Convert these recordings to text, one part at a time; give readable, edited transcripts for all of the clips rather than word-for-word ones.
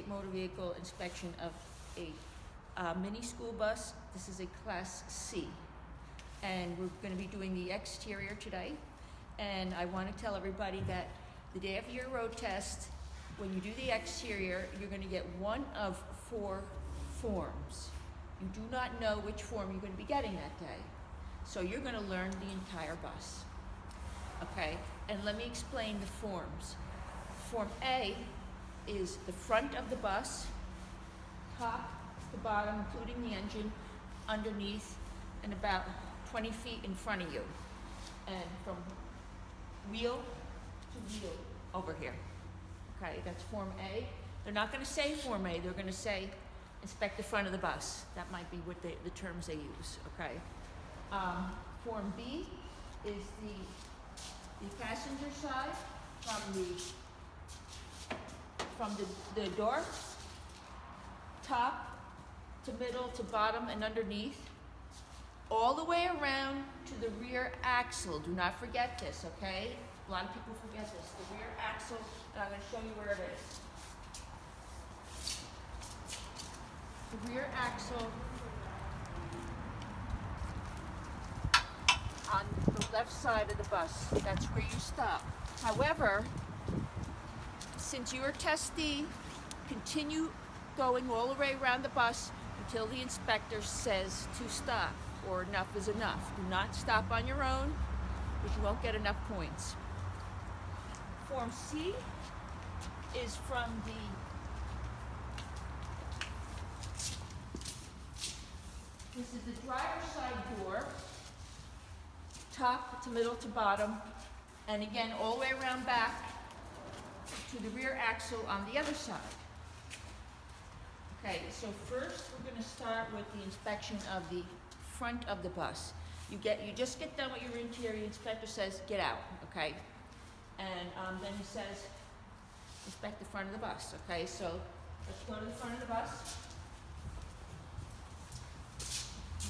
state motor vehicle inspection of a mini school bus. This is a class C. And we're going to be doing the exterior today. And I want to tell everybody that the day after your road test, when you do the exterior, you're going to get one of 4 forms. You do not know which form you're going to be getting that day. So you're going to learn the entire bus. Okay? And let me explain the forms. Form A is the front of the bus, top to bottom, including the engine, underneath, and about 20 feet in front of you. And from wheel to wheel over here. Okay, that's Form A. They're not going to say Form A, they're going to say inspect the front of the bus. That might be what the terms they use, okay? Form B is the passenger side from the door, top to middle to bottom and underneath, all the way around to the rear axle. Do not forget this, okay? A lot of people forget this. The rear axle, and I'm going to show you where it is. The rear axle on the left side of the bus. That's where you stop. However, since you are testee, continue going all the way around the bus until the inspector says to stop or enough is enough. Do not stop on your own because you won't get enough points. Form C is from this is the driver's side door, top to middle to bottom, and again all the way around back to the rear axle on the other side. Okay, so first we're going to start with the inspection of the front of the bus. You just get done with your interior, the inspector says get out, okay? And then he says inspect the front of the bus, okay? So let's go to the front of the bus.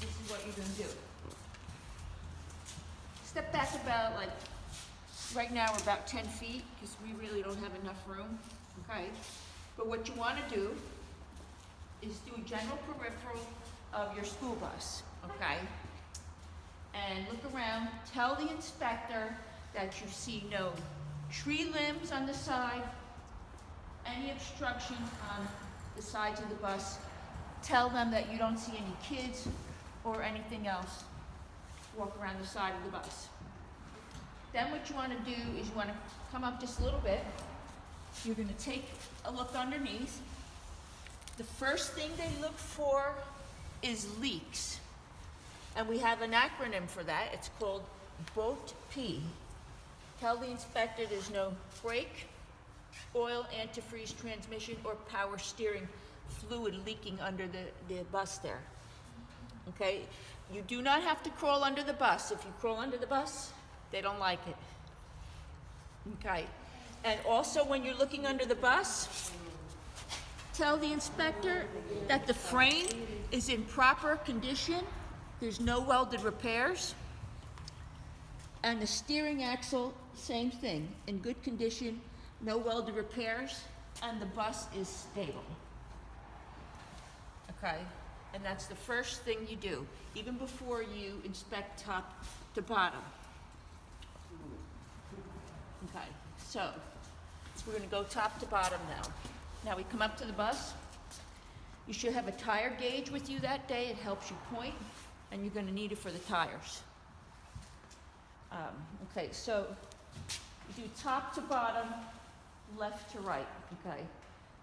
This is what you're going to do. Step back about, like, right now we're about 10 feet because we really don't have enough room, okay? But what you want to do is do a general peripheral of your school bus, okay? And look around, tell the inspector that you see no tree limbs on the side, any obstruction on the sides of the bus. Tell them that you don't see any kids or anything else walk around the side of the bus. Then what you want to do is you want to come up just a little bit. You're going to take a look underneath. The first thing they look for is leaks. And we have an acronym for that. It's called BOAT-P. Tell the inspector there's no brake, oil, antifreeze, transmission, or power steering fluid leaking under the bus there. Okay? You do not have to crawl under the bus. If you crawl under the bus, they don't like it. Okay? And also when you're looking under the bus, tell the inspector that the frame is in proper condition. There's no welded repairs. And the steering axle, same thing, in good condition, no welded repairs, and the bus is stable. Okay? And that's the first thing you do, even before you inspect top to bottom. Okay, so we're going to go top to bottom now. Now we come up to the bus. You should have a tire gauge with you that day. It helps you point, and you're going to need it for the tires. Okay, so you do top to bottom, left to right, okay?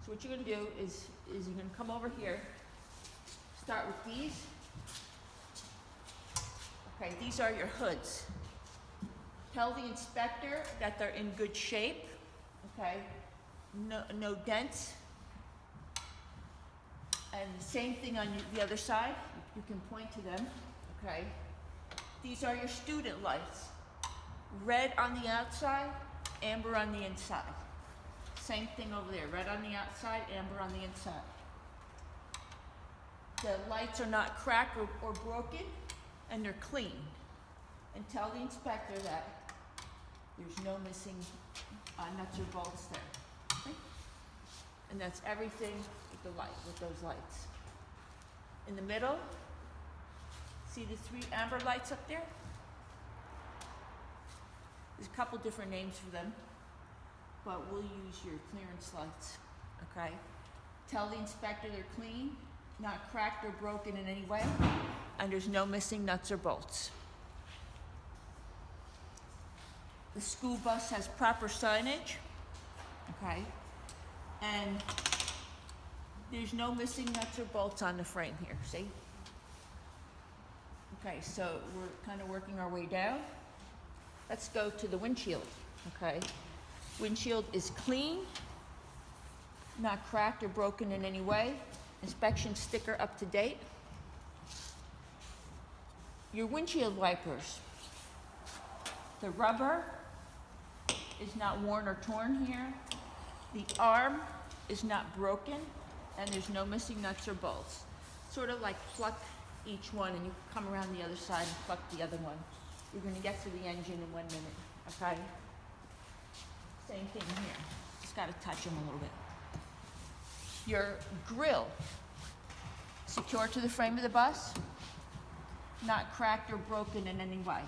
So what you're going to do is you're going to come over here, start with these. Okay, these are your hoods. Tell the inspector that they're in good shape, okay? No dents. And the same thing on the other side. You can point to them, okay? These are your student lights. Red on the outside, amber on the inside. Same thing over there. Red on the outside, amber on the inside. The lights are not cracked or broken, and they're clean. And tell the inspector that there's no missing nuts or bolts there. Okay? And that's everything with the light, with those lights. In the middle, see the 3 amber lights up there? There's a couple different names for them, but we'll use your clearance lights, okay? Tell the inspector they're clean, not cracked or broken in any way, and there's no missing nuts or bolts. The school bus has proper signage, okay? And there's no missing nuts or bolts on the frame here, see? Okay, so we're kind of working our way down. Let's go to the windshield, okay? Windshield is clean, not cracked or broken in any way. Inspection sticker up to date. Your windshield wipers. The rubber is not worn or torn here. The arm is not broken, and there's no missing nuts or bolts. Sort of like pluck each one, and you come around the other side and pluck the other one. You're going to get to the engine in 1 minute, okay? Same thing here. Just got to touch them a little bit. Your grill, secure to the frame of the bus, not cracked or broken in any way.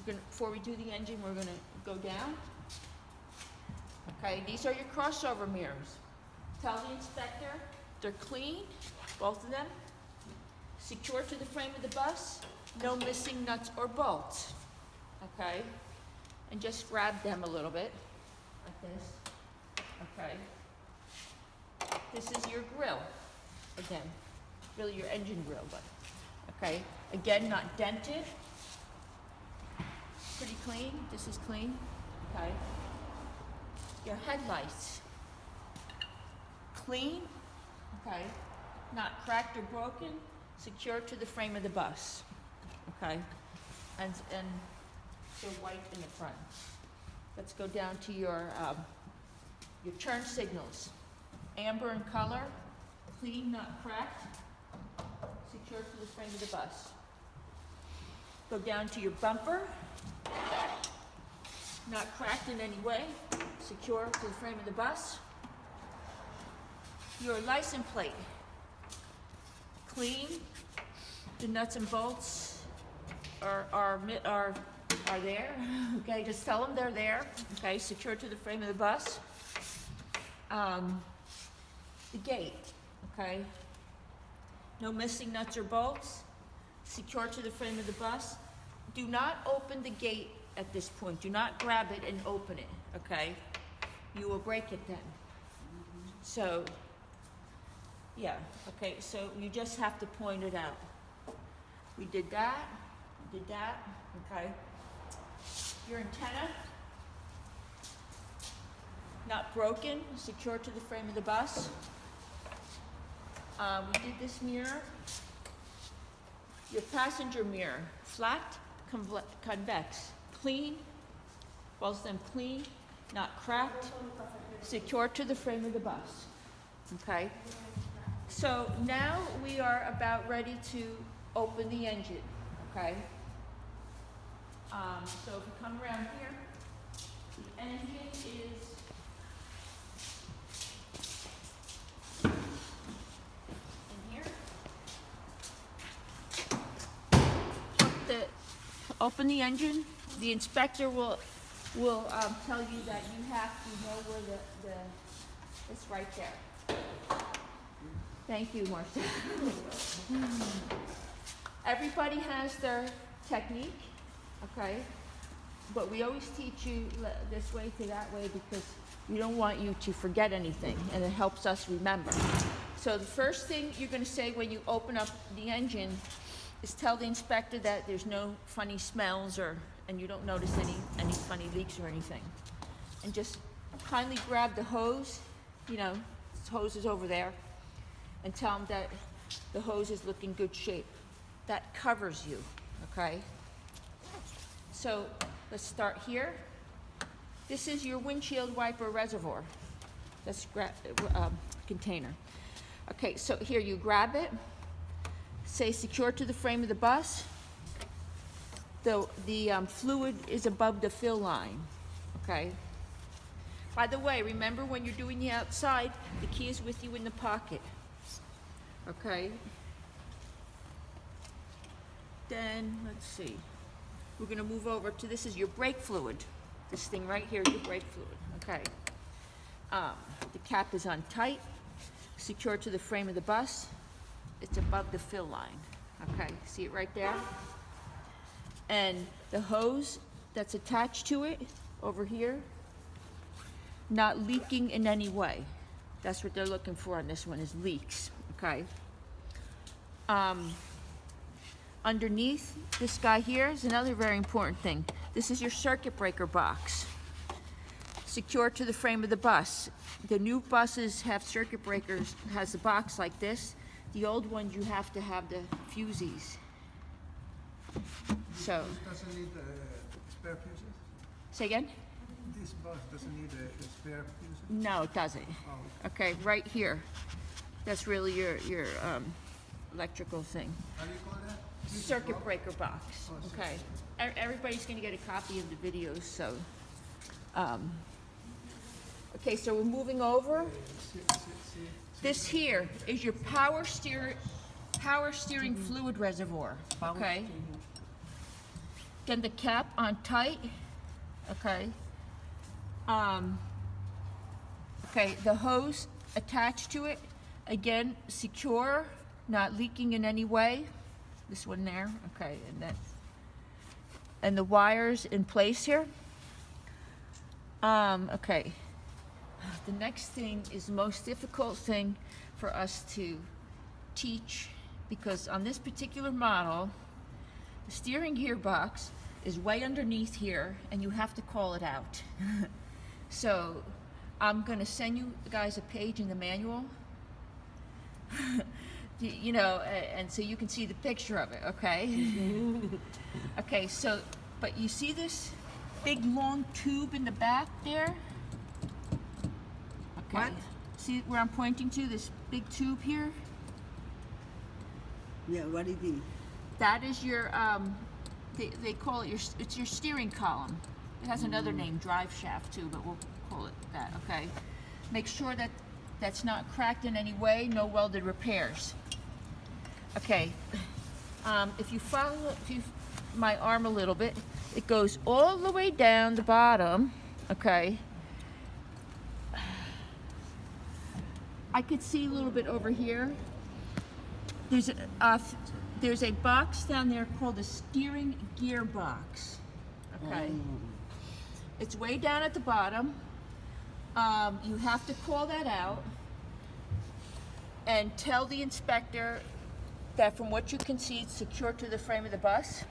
Before we do the engine, we're going to go down. Okay, these are your crossover mirrors. Tell the inspector they're clean, both of them. Secure to the frame of the bus, no missing nuts or bolts. Okay, and just grab them a little bit, like this. Okay, this is your grill. Again, really your engine grill, but okay. Again, not dented. Pretty clean. This is clean. Okay. Your headlights. Clean. Okay. Not cracked or broken. Secure to the frame of the bus. Okay. And they're white in the front. Let's go down to your turn signals. Amber in color. Clean, not cracked. Secure to the frame of the bus. Go down to your bumper. Not cracked in any way. Secure to the frame of the bus. Your license plate. Clean. The nuts and bolts are there. Okay, just tell them they're there. Okay, secure to the frame of the bus. The gate. Okay. No missing nuts or bolts. Secure to the frame of the bus. Do not open the gate at this point. Do not grab it and open it, okay? You will break it then. So, yeah, okay, so you just have to point it out. We did that, okay? Your antenna, not broken, secure to the frame of the bus. We did this mirror. Your passenger mirror, flat, convex, clean, both of them clean, not cracked, secure to the frame of the bus. Okay? So now we are about ready to open the engine. Okay? So if you come around here, the engine is open the engine. The inspector will tell you that you have to know where it's right there. Thank you, Marcia. Everybody has their technique, okay? But we always teach you this way to that way because we don't want you to forget anything, and it helps us remember. So the first thing you're going to say when you open up the engine is tell the inspector that there's no funny smells and you don't notice any funny leaks or anything. And just kindly grab the hose, the hose is over there, and tell them that the hose is looking good shape. That covers you, okay? So let's start here. This is your windshield wiper reservoir. That's container. Okay, so here you grab it. Say secure to the frame of the bus. The fluid is above the fill line, okay? By the way, remember when you're doing the outside, the key is with you in the pocket. Okay? Then, let's see. We're gonna move over to, this is your brake fluid. This thing right here is your brake fluid, okay? The cap is on tight, secured to the frame of the bus. It's above the fill line, okay? See it right there? And the hose that's attached to it over here, not leaking in any way. That's what they're looking for on this one, is leaks, okay? Underneath this guy here is another very important thing. This is your circuit breaker box, secured to the frame of the bus. The new buses have circuit breakers, has a box like this. The old ones, you have to have the fusees. So. This doesn't need spare fuses? Say again? This bus doesn't need a spare fuses? No, it doesn't. Oh. Okay, right here. That's really your electrical thing. How do you call that? Circuit breaker box, Oh, okay? Everybody's gonna get a copy of the videos, so. Okay, so we're moving over. This here is your power steering fluid reservoir, okay? Then the cap on tight, okay? Okay, the hose attached to it, again, secure, not leaking in any way. This one there, okay, and the wires in place here. Okay. The next thing is the most difficult thing for us to teach, because on this particular model, the steering gearbox is way underneath here, and you have to call it out. So I'm gonna send you guys a page in the manual. You know, and so you can see the picture of it, okay? Okay, so, but you see this big long tube in the back there? Okay. What? See where I'm pointing to, this big tube here? Yeah, what is it? That is your, they call it it's your steering column. It has another name, drive shaft too, but we'll call it that, okay? Make sure that that's not cracked in any way, no welded repairs. Okay, if you follow my arm a little bit, it goes all the way down the bottom, okay? I could see a little bit over here. There's a box down there called a steering gear box, okay? It's way down at the bottom. You have to call that out and tell the inspector that from what you can see, it's secured to the frame of the bus.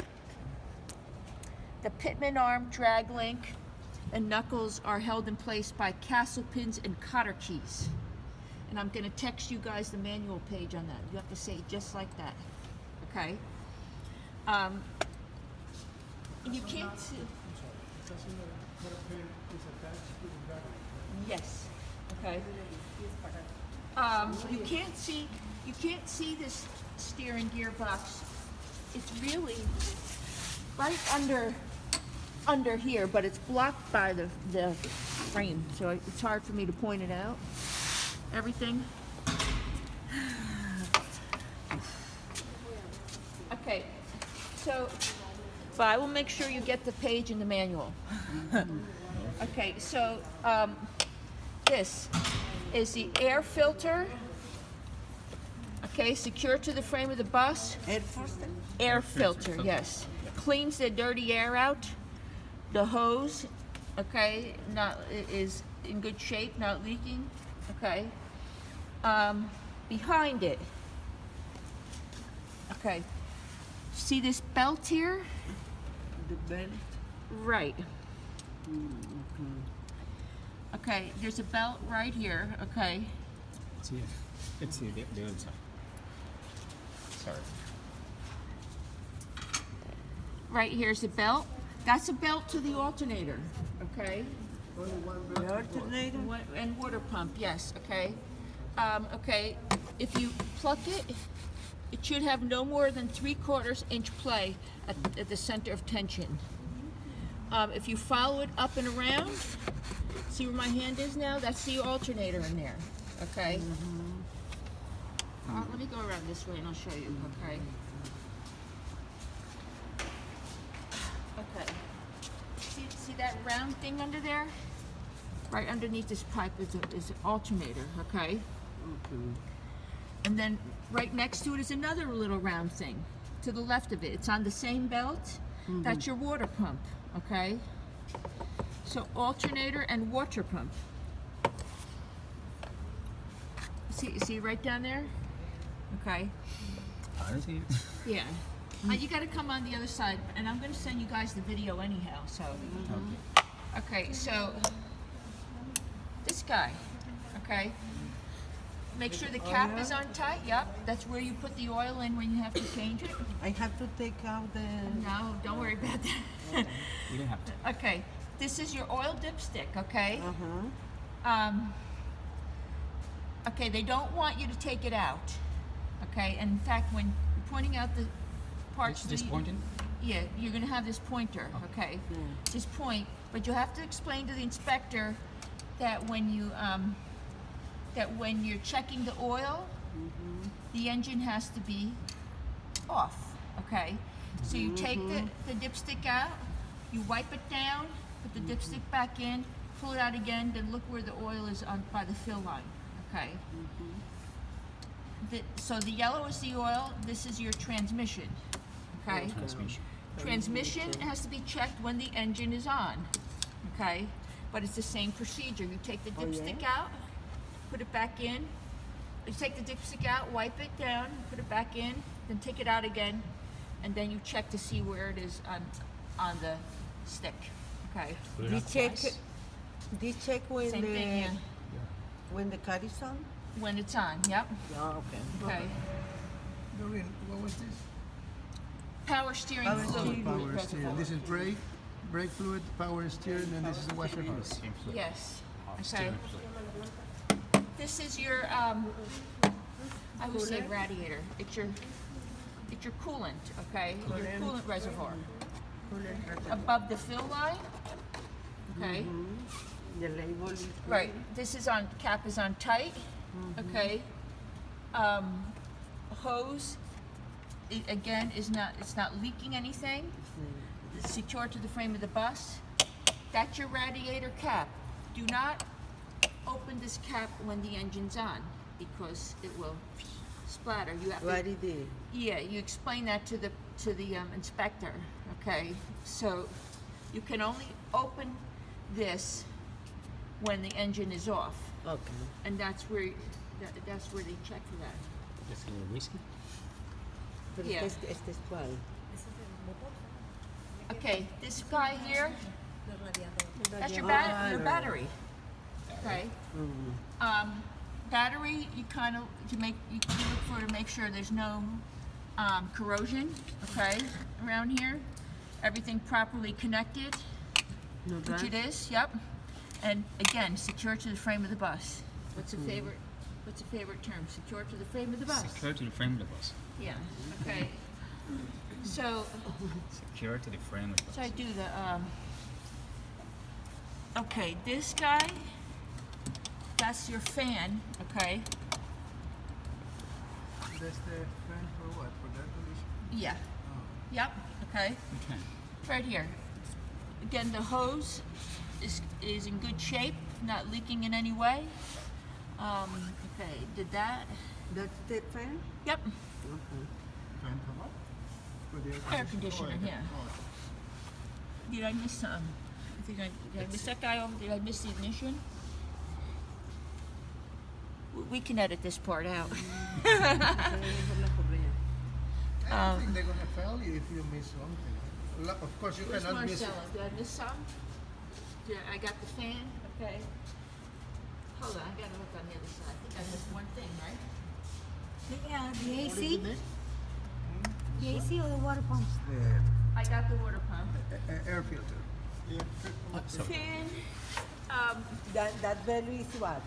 The pitman arm, drag link, and knuckles are held in place by castle pins and cotter keys. And I'm gonna text you guys the manual page on that. You have to say it just like that, okay? And you can't see. Yes, okay. You can't see this steering gearbox. It's really right under here, but it's blocked by the frame, so it's hard for me to point it out. Everything. Okay, so, but I will make sure you get the page in the manual. Okay, so this is the air filter. Okay, secured to the frame of the bus. Air filter? Air filter, yes. Cleans the dirty air out. The hose, okay, is in good shape, not leaking. Okay. Behind it. Okay. See this belt here? The belt? Right. Okay, there's a belt right here, okay? It's here. It's here, the other side. Sorry. Right here's the belt. That's a belt to the alternator, okay? The alternator? And water pump, yes, okay? Okay, if you pluck it, it should have no more than 3/4 inch play at the center of tension. If you follow it up and around, See where my hand is now? That's the alternator in there, okay? Let me go around this way and I'll show you, okay? Okay. See that round thing under there? Right underneath this pipe is an alternator, okay? And then right next to it is another little round thing to the left of it. It's on the same belt. That's your water pump, okay? So alternator and water pump. See right down there? Okay. I don't see it. Yeah. You got to come on the other side, and I'm going to send you guys the video anyhow. So. Okay. So this guy. Okay. Make sure the cap is on tight. Yep. That's where you put the oil in when you have to change it. I have to take out the... No, don't worry about that. You don't have to. Okay. This is your oil dipstick. Okay. Okay. They don't want you to take it out. Okay. And in fact, when you're pointing out the parts, Just pointing? yeah, you're going to have this pointer. Okay. This point, but you have to explain to the inspector that when you're checking the oil, the engine has to be off, okay? So you take the dipstick out, you wipe it down, put the dipstick back in, pull it out again, then look where the oil is on by the fill line, okay? So the yellow is the oil, this is your transmission, okay? Transmission has to be checked when the engine is on, okay? But it's the same procedure. You take the dipstick out, put it back in. You take the dipstick out, wipe it down, put it back in, then take it out again, and then you check to see where it is on the stick. Okay. This check when Same thing, yeah. when the car is on? When it's on, yep. Oh, okay. Okay. Doreen, what was this? Power steering Power fluid. steering. Power reservoir. steering. This is brake fluid, power steering, and this is the washer hose. Yes. Okay. This is your I would say radiator. It's your coolant, okay? Your coolant reservoir. Above the fill line. Okay. The label is... Right. This is on cap is on tight. Okay. Hose again is not leaking anything. It's secured to the frame of the bus. That's your radiator cap. Do not open this cap when the engine's on because it will splatter. You have What to, it is? yeah, you explain that to the inspector. Okay, so you can only open this when the engine is off, Okay. and that's where they check for that. Just a little whiskey. Pero Yeah. este es cuál? Okay, this guy here, that's your battery. Okay. Battery, you kind of you look for to make sure there's no corrosion. Okay, around here, everything properly connected, No, which it is. Yep. And again, secure to the frame of the bus. What's a favorite? What's a favorite term? Secure to the frame of the bus. Secure to the frame of the bus. Yeah. Okay. So. Secure to the frame of the bus. So I do the, okay, this guy, that's your fan, okay? That's the fan for what? For air conditioning? Yeah. Oh. Yep, okay, Okay. right here. Again, the hose is in good shape, not leaking in any way. Okay, did that. That's the fan? Yep, Fan for what? For the air conditioner, yeah. Did I miss some? Did I miss that guy over? Did I miss the ignition? We can edit this part out. I don't think they're gonna fail you if you miss something. Of course, you Where's cannot miss. Marcella? Did I miss some? I got the fan. Okay. Hold on, I gotta look on the other side. I think I missed one thing, right? The AC? The AC or the water pumps? I got the water pump. Air filter. Fan. That bell is what?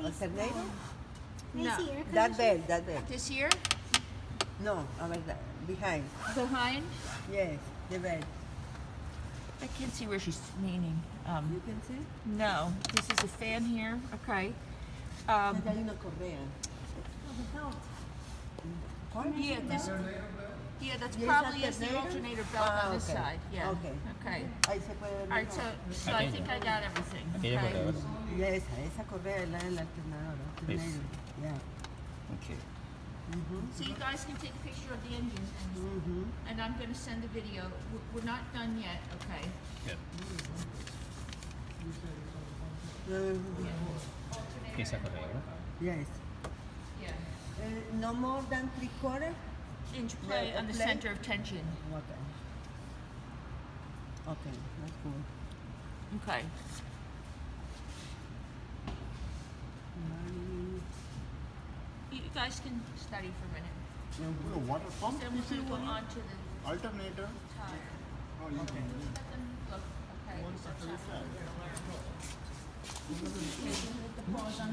Alternator? No. AC, air That conditioner? bell. This here, No, a ver, behind. behind. Yes, the bell. I can't see where she's leaning. You can see? No, this is a fan here, okay. Acá hay una correa. Yeah, that's Yes, probably that's is the alternator? alternator belt on this okay. side, yeah. Okay. Okay. Ahí se puede ver. All right, so I think I got everything, Aquella okay? correa, ¿verdad? Y esa correa es la del alternador. Alternator. Yeah. Okay. So you guys can take a picture of the engine and I'm gonna send the video. We're not done yet, okay? Yeah. Uh, Esa correa, ¿verdad? yes. Yeah. No more than 3/4? Inch play Yeah, on the play. center of tension. Okay. Okay, that's cool. Okay. You guys can study for a minute. The water pump, Then we're gonna go on to the alternator. tire. Oh, you can. Let them look, okay, 'cause that's not what we're gonna learn. Okay, you hit the pause on